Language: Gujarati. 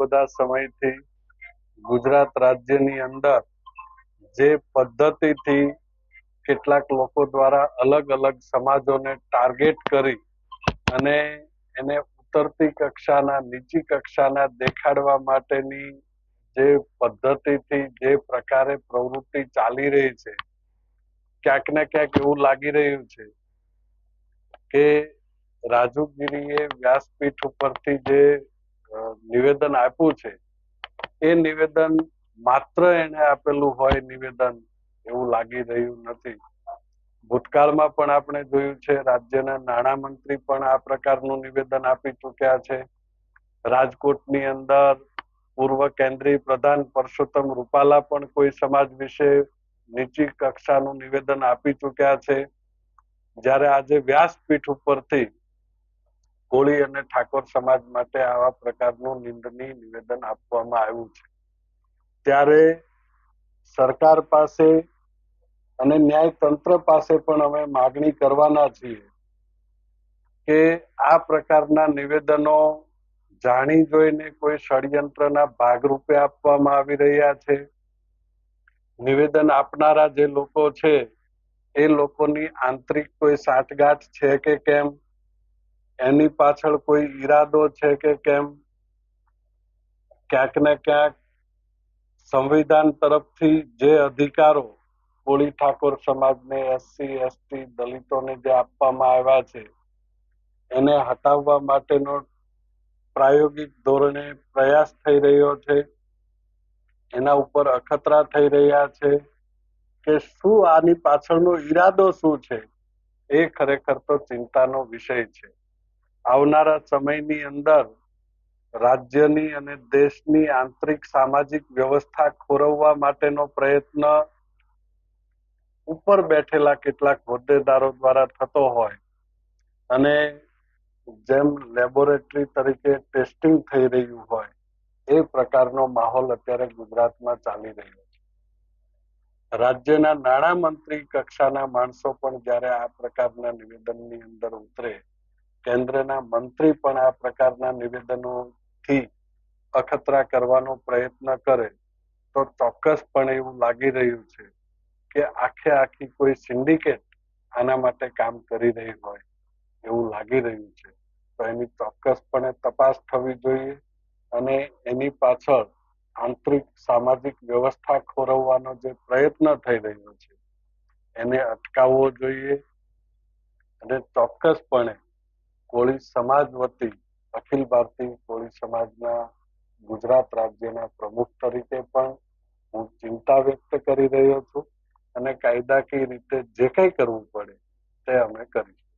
બધા સમયથી ગુજરાત રાજ્યની અંદર જે પદ્ધતિથી કેટલાક લોકો દ્વારા અલગ અલગ સમાજોને ટાર્ગેટ કરી અને એને ઉતરતી કક્ષાના નીચી કક્ષાના દેખાડવા માટેની જે પદ્ધતિથી જે પ્રકારે પ્રવૃત્તિ ચાલી રહી છે, ક્યાંક ને ક્યાંક એવું લાગી રહ્યું છે કે રાજુગીરીએ વ્યાસપીઠ ઉપરથી જે નિવેદન આપ્યું છે એ નિવેદન માત્ર એને આપેલું હોય નિવેદન એવું લાગી રહ્યું નથી. ભૂતકાળમાં પણ આપણે જોયું છે, રાજ્યના નાણામંત્રી પણ આ પ્રકારનું નિવેદન આપી ચુક્યા છે. રાજકોટની અંદર પૂર્વ કેન્દ્રીય પ્રધાન પરસોત્તમ રૂપાલા પણ કોઈ સમાજ વિશે નીચી કક્ષાનું નિવેદન આપી ચુક્યા છે. જ્યારે આજે વ્યાસપીઠ ઉપરથી કોળી અને ઠાકોર સમાજ માટે આવા પ્રકારનું નિંદનીય નિવેદન આપવામાં આવ્યું છે, ત્યારે સરકાર પાસે અને ન્યાયતંત્ર પાસે પણ અમે માગણી કરવાના છીએ કે આ પ્રકારના નિવેદનો જાણી જોઈને કોઈ ષડયંત્રના ભાગરૂપે આપવામાં આવી રહ્યા છે. નિવેદન આપનારા જે લોકો છે એ લોકોની આંતરિક કોઈ સાંઠગાંઠ છે કે કેમ, એની પાછળ કોઈ ઈરાદો છે કે કેમ, ક્યાંક ને ક્યાંક સંવિધાન તરફથી જે અધિકારો કોળી ઠાકોર સમાજને, એસસી એસટી દલિતોને જે આપવામાં આવ્યા છે એને હટાવવા માટેનો પ્રાયોગિક ધોરણે પ્રયાસ થઈ રહ્યો છે. એના ઉપર અખતરા થઈ રહ્યા છે કે શું આની પાછળનો ઈરાદો શું છે, એ ખરેખર તો ચિંતાનો વિષય છે. આવનારા સમયની અંદર રાજ્યની અને દેશની આંતરિક સામાજિક વ્યવસ્થા ખોરવવા માટેનો પ્રયત્ન ઉપર બેઠેલા કેટલાક હોદ્દેદારો દ્વારા થતો હોય અને જેમ લેબોરેટરી તરીકે ટેસ્ટિંગ થઈ રહ્યું હોય એ પ્રકારનો માહોલ અત્યારે ગુજરાતમાં ચાલી રહ્યો છે. રાજ્યના નાણામંત્રી કક્ષાના માણસો પણ જ્યારે આ પ્રકારના નિવેદનની અંદર ઉતરે, કેન્દ્રના મંત્રી પણ આ પ્રકારના નિવેદનોથી અખતરા કરવાનો પ્રયત્ન કરે તો ચોક્કસપણે એવું લાગી રહ્યું છે કે આખી કોઈ સિન્ડિકેટ આના માટે કામ કરી રહી હોય એવું લાગી રહ્યું છે. તો એની ચોક્કસપણે તપાસ થવી જોઈએ અને એની પાછળ આંતરિક સામાજિક વ્યવસ્થા ખોરવવાનો જે પ્રયત્ન થઈ રહ્યો છે એને અટકાવવો જોઈએ અને ચોક્કસપણે કોળી સમાજ વતી અખિલ ભારતીય કોળી સમાજના ગુજરાત રાજ્યના પ્રમુખ તરીકે પણ હું ચિંતા વ્યક્ત કરી રહ્યો છું અને કાયદાકીય રીતે જે કંઈ કરવું પડે તે અમે કરીશું.